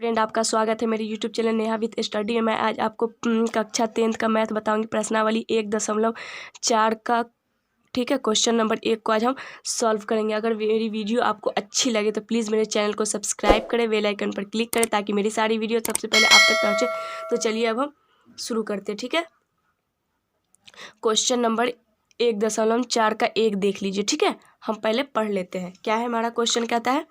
Friend, आपका स्वागत है मेरे YouTube channel Neha with study में। मैं आज आपको कक्षा 10th का मैथ बताऊंगी। प्रश्नावली 1.4 का ठीक है क्वेश्चन नंबर 1 को आज हम सॉल्व करेंगे। अगर मेरी वीडियो आपको अच्छी लगे तो प्लीज़ मेरे चैनल को सब्सक्राइब करें, बेल आइकन पर क्लिक करें ताकि मेरी सारी वीडियो सबसे पहले आप तक पहुँचे। तो चलिए अब हम शुरू करते हैं। ठीक है, क्वेश्चन नंबर 1.4 का 1 देख लीजिए। ठीक है, हम पहले पढ़ लेते हैं क्या है हमारा क्वेश्चन। कहता है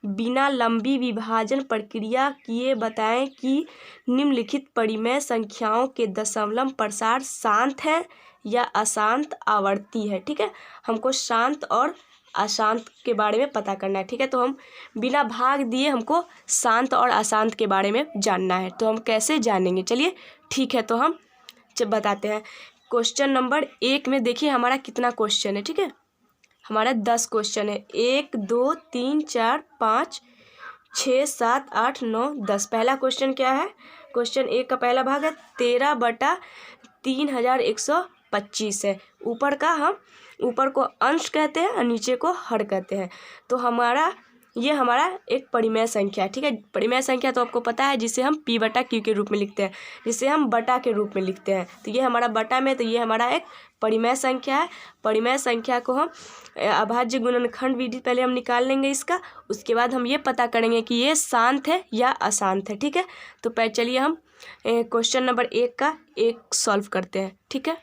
बिना लंबी विभाजन प्रक्रिया किए बताएं कि निम्नलिखित परिमेय संख्याओं के दशमलव प्रसार शांत है या अशांत आवर्ती है। ठीक है, हमको शांत और अशांत के बारे में पता करना है। ठीक है, तो हम बिना भाग दिए हमको शांत और अशांत के बारे में जानना है। तो हम कैसे जानेंगे, चलिए ठीक है, तो हम बताते हैं। क्वेश्चन नंबर 1 में देखिए हमारा कितना क्वेश्चन है। ठीक है, हमारा 10 क्वेश्चन है। 1 2 3 4 5 6 7 8 9 10। पहला क्वेश्चन क्या है? क्वेश्चन 1 का पहला भाग है 13/3125 है। ऊपर का हम ऊपर को अंश कहते हैं और नीचे को हर कहते हैं। तो ये हमारा एक परिमेय संख्या है। ठीक है, परिमेय संख्या तो आपको पता है जिसे हम p/q के रूप में लिखते हैं, जिसे हम बटा के रूप में लिखते हैं। तो ये हमारा बटा में, तो ये हमारा एक परिमेय संख्या है। परिमेय संख्या को हम अभाज्य गुणनखंड विधि पहले हम निकाल लेंगे इसका, उसके बाद हम ये पता करेंगे कि ये शांत है या अशांत है। ठीक है, तो पहले चलिए हम क्वेश्चन नंबर 1 का 1 सॉल्व करते हैं। ठीक है,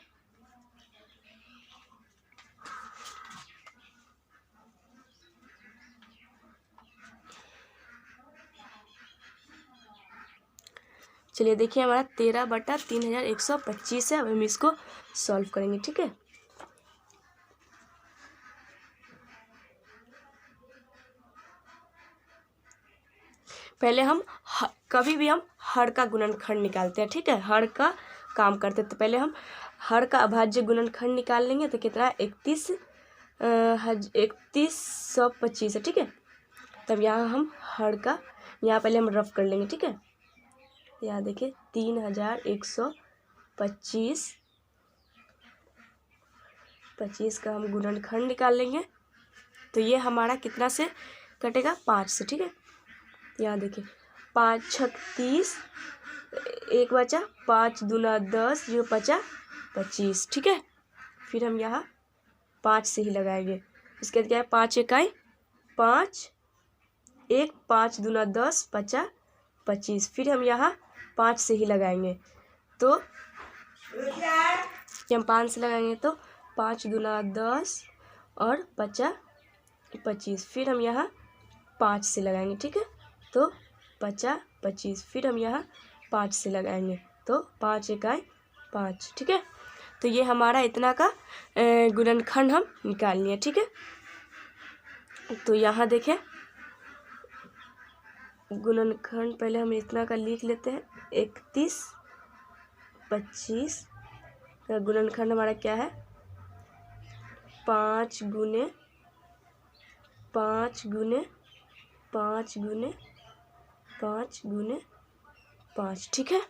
चलिए देखिए हमारा 13/3125 है। अब हम इसको सॉल्व करेंगे। ठीक है, पहले हम कभी भी हम हर का गुणनखंड निकालते हैं। ठीक है, हर का काम करते हैं। तो पहले हम हर का अभाज्य गुणनखंड निकाल लेंगे। तो कितना 3125 है। ठीक है, तब यहाँ हम हर का यहाँ पहले हम रफ कर लेंगे। ठीक है, यहाँ देखिए 3125 का हम गुणनखंड निकाल लेंगे। तो ये हमारा कितना से कटेगा? 5 से। ठीक है, यहाँ देखिए 5 36, 1 बचा, 5 दूना 10, जो बचा 25। ठीक है, फिर हम यहाँ 5 से ही लगाएंगे। इसके बाद क्या है? 5 इकाई 5, 1 5 दूना 10 बचा 25। फिर हम यहाँ 5 से ही लगाएंगे। तो हम 5 से लगाएंगे तो 5 दूना 10 और बचा 25। फिर हम यहाँ 5 से लगाएंगे। ठीक है, तो बचा 25। फिर हम यहाँ 5 से लगाएंगे तो 5 इकाई 5। ठीक है, तो ये हमारा इतना का गुणनखंड हम निकाल लिए। ठीक है, तो यहाँ देखें गुणनखंड पहले हम इतना का लिख लेते हैं। 3125 का गुणनखंड हमारा क्या है? 5 गुने 5 गुने 5 गुने 5 गुने 5। ठीक है,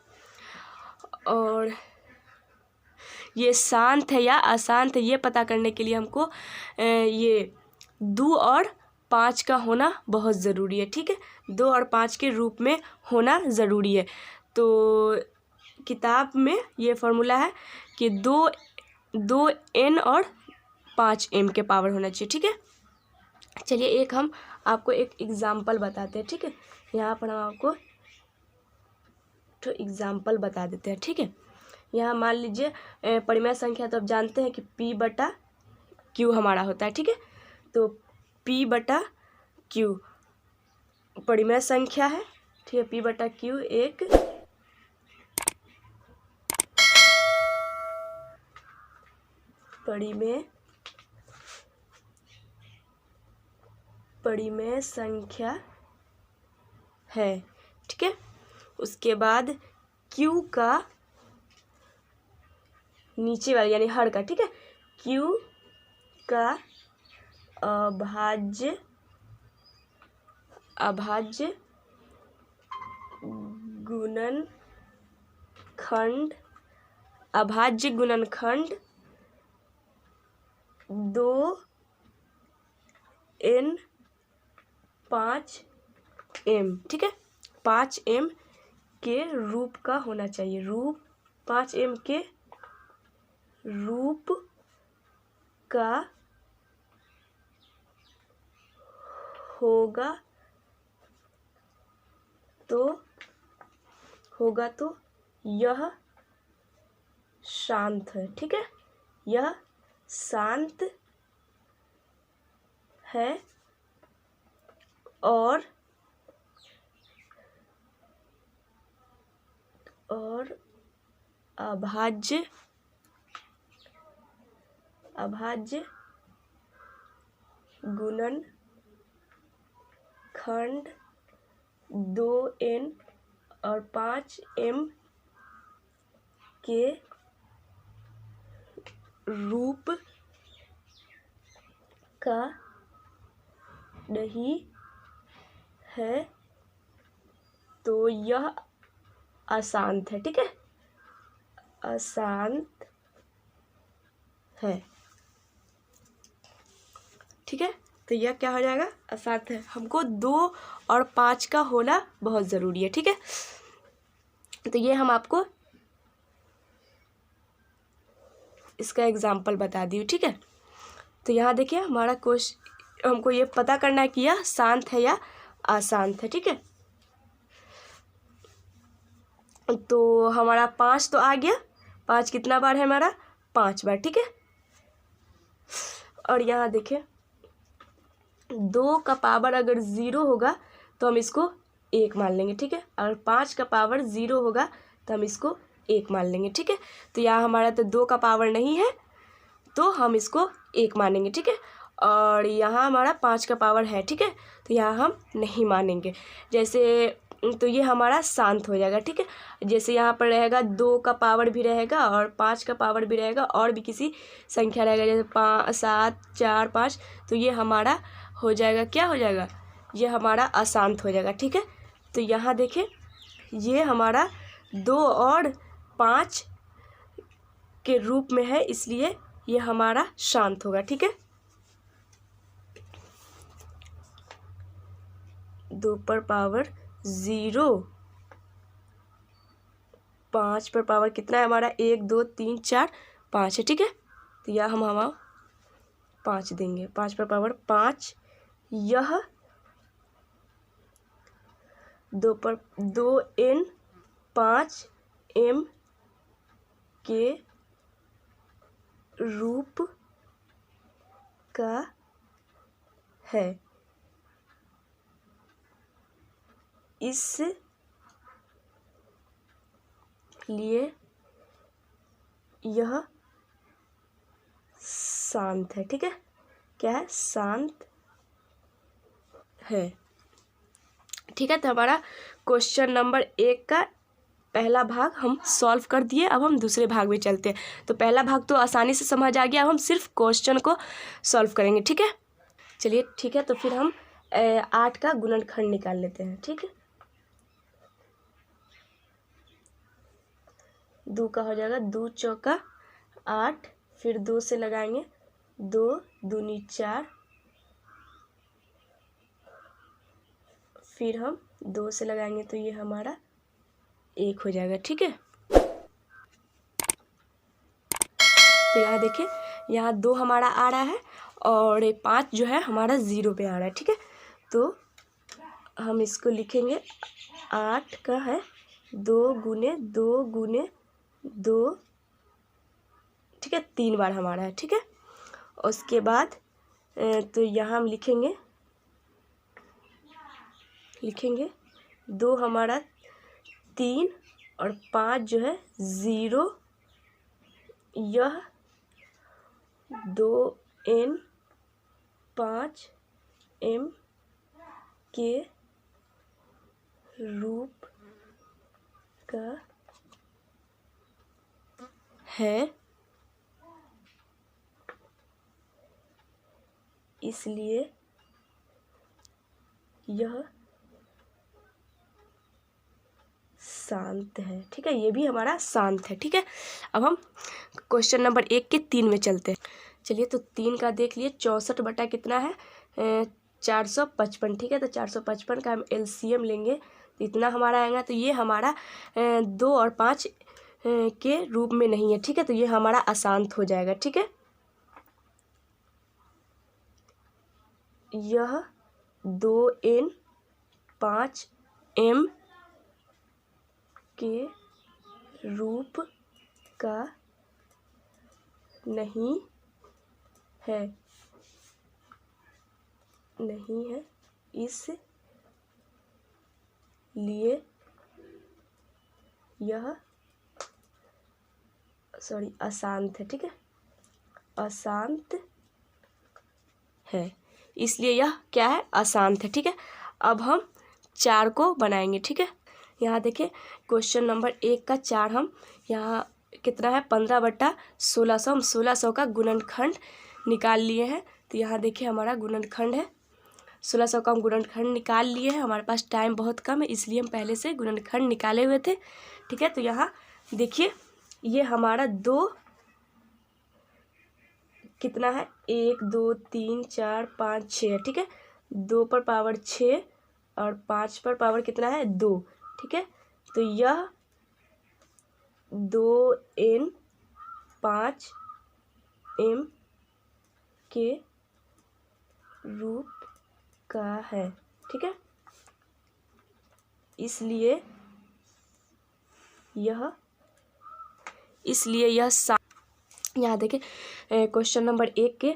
और ये शांत है या अशांत है ये पता करने के लिए हमको ये 2 और 5 का होना बहुत ज़रूरी है। ठीक है, 2 और 5 के रूप में होना ज़रूरी है। तो किताब में ये फॉर्मूला है कि 2n और 5m के पावर होना चाहिए। ठीक है, चलिए एक हम आपको एक एग्जाम्पल बताते हैं। ठीक है, यहाँ पर हम आपको तो एग्जाम्पल बता देते हैं। ठीक है, यहाँ मान लीजिए परिमेय संख्या तो आप जानते हैं कि p/q हमारा होता है। ठीक है, तो p/q परिमेय संख्या है। ठीक है, p/q एक परिमेय संख्या है। ठीक है, उसके बाद q का नीचे वाले यानी हर का। ठीक है, q का अभाज्य गुणनखंड 2n 5m। ठीक है, 5m के रूप का होना चाहिए। 5m के रूप का होगा तो यह शांत है। ठीक है, यह शांत है और अभाज्य गुणनखंड 2n और 5m के रूप का नहीं है तो यह अशांत है। ठीक है, अशांत है। ठीक है, तो यह क्या हो जाएगा, अशांत है। हमको 2 और 5 का होना बहुत ज़रूरी है। ठीक है, तो ये हम आपको इसका एग्जाम्पल बता दी। ठीक है, तो यहाँ देखिए हमारा क्वेश्चन, हमको ये पता करना है कि यह शांत है या अशांत है। ठीक है, तो हमारा 5 तो आ गया। 5 कितना बार है हमारा, 5 बार। ठीक है, और यहाँ देखिए 2 का पावर अगर 0 होगा तो हम इसको 1 मान लेंगे। ठीक है, अगर 5 का पावर 0 होगा तो हम इसको 1 मान लेंगे। ठीक है, तो यहाँ हमारा तो 2 का पावर नहीं है तो हम इसको 1 मानेंगे। ठीक है, और यहाँ हमारा 5 का पावर है। ठीक है, तो यहाँ हम नहीं मानेंगे। जैसे तो ये हमारा शांत हो जाएगा। ठीक है, जैसे यहाँ पर रहेगा 2 का पावर भी रहेगा और 5 का पावर भी रहेगा और भी किसी संख्या रहेगा, जैसे 5, 7, 4, 5, तो ये हमारा हो जाएगा, क्या हो जाएगा, ये हमारा अशांत हो जाएगा। ठीक है, तो यहाँ देखें ये हमारा 2 और 5 के रूप में है, इसलिए ये हमारा शांत होगा। ठीक है, 2 पर पावर 0, 5 पर पावर कितना है हमारा, 1, 2, 3, 4, 5 है। ठीक है, तो यह हम 5 देंगे। 5 पर पावर 5, यह 2n 5m के रूप का है, इसलिए यह शांत है। ठीक है, क्या है, शांत है। ठीक है, तो हमारा क्वेश्चन नंबर 1 का पहला भाग हम सॉल्व कर दिए। अब हम दूसरे भाग में चलते हैं। तो पहला भाग तो आसानी से समझ आ गया, अब हम सिर्फ क्वेश्चन को सॉल्व करेंगे। ठीक है, चलिए ठीक है, तो फिर हम 8 का गुणनखंड निकाल लेते हैं। ठीक है, 2 का हो जाएगा 2 चौका 8, फिर 2 से लगाएंगे, 2 दूनी 4, फिर हम 2 से लगाएंगे तो ये हमारा 1 हो जाएगा। ठीक है, तो यहाँ देखिए यहाँ 2 हमारा आ रहा है और 5 जो है हमारा 0 पे आ रहा है। ठीक है, तो हम इसको लिखेंगे 8 का है 2 गुने 2 गुने 2। ठीक है, 3 बार हमारा है। ठीक है, उसके बाद तो यहाँ हम लिखेंगे 2 हमारा 3 और 5 जो है 0, यह 2n 5m के रूप का है, इसलिए यह शांत है। ठीक है, ये भी हमारा शांत है। ठीक है, अब हम क्वेश्चन नंबर 1 के 3 में चलते हैं। चलिए, तो 3 का देख लिए, 64 बटा कितना है 455। ठीक है, तो 455 का हम LCM लेंगे तो इतना हमारा आएगा। तो ये हमारा 2 और 5 के रूप में नहीं है, ठीक है। तो ये हमारा अशांत हो जाएगा, ठीक है। यह 2n 5m के रूप का नहीं है, इसलिए यह अशांत है, ठीक है। अशांत है, इसलिए यह क्या है, अशांत है, ठीक है। अब हम 4 को बनाएंगे, ठीक है। यहाँ देखिए क्वेश्चन नंबर 1 का 4 हम यहाँ कितना है 15/1600, हम 1600 का गुणनखंड निकाल लिए हैं। तो यहाँ देखिए हमारा गुणनखंड है 1600 का, हम गुणनखंड निकाल लिए हैं। हमारे पास टाइम बहुत कम है इसलिए हम पहले से गुणनखंड निकाले हुए थे, ठीक है। तो यहाँ देखिए ये हमारा 2 कितना है 1 2 3 4 5 6 है, ठीक है। 2 पर पावर 6 और 5 पर पावर कितना है 2, ठीक है। तो यह 2n 5m के रूप का है, ठीक है। इसलिए यह यहाँ देखिए क्वेश्चन नंबर 1 के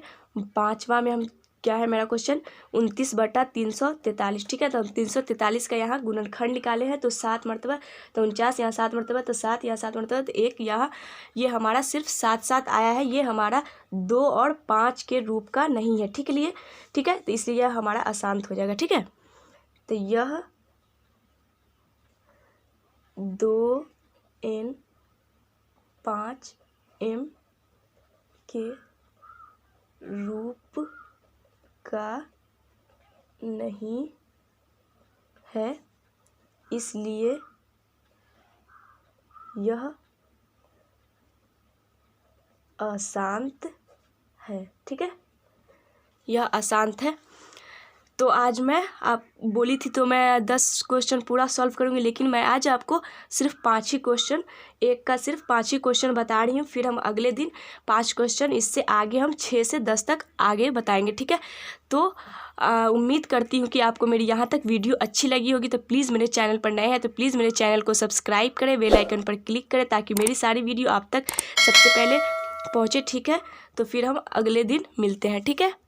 5वां में हम क्या है मेरा क्वेश्चन 29/343, ठीक है। तो 343 का यहाँ गुणनखंड निकाले हैं। तो 7 मरतबा तो 49, यहाँ 7 मरतबा तो 7, यहाँ 7 मरतबा तो 1, यहाँ ये हमारा सिर्फ 7 आया है। ये हमारा 2 और 5 के रूप का नहीं है, ठीक है। तो इसलिए यह हमारा अशांत हो जाएगा, ठीक है। तो यह 2n 5m के रूप का नहीं है, इसलिए यह अशांत है, ठीक है। यह अशांत है। तो आज मैं आप बोली थी तो मैं 10 क्वेश्चन पूरा सॉल्व करूँगी, लेकिन मैं आज आपको सिर्फ 5 ही क्वेश्चन, एक का सिर्फ 5 ही क्वेश्चन बता रही हूँ। फिर हम अगले दिन 5 क्वेश्चन, इससे आगे हम 6 से 10 तक आगे बताएंगे, ठीक है। तो उम्मीद करती हूँ कि आपको मेरी यहाँ तक वीडियो अच्छी लगी होगी। तो प्लीज़ मेरे चैनल पर नए हैं तो प्लीज़ मेरे चैनल को सब्सक्राइब करें, बेल आइकन पर क्लिक करें ताकि मेरी सारी वीडियो आप तक सबसे पहले पहुँचे, ठीक है। तो फिर हम अगले दिन मिलते हैं, ठीक है।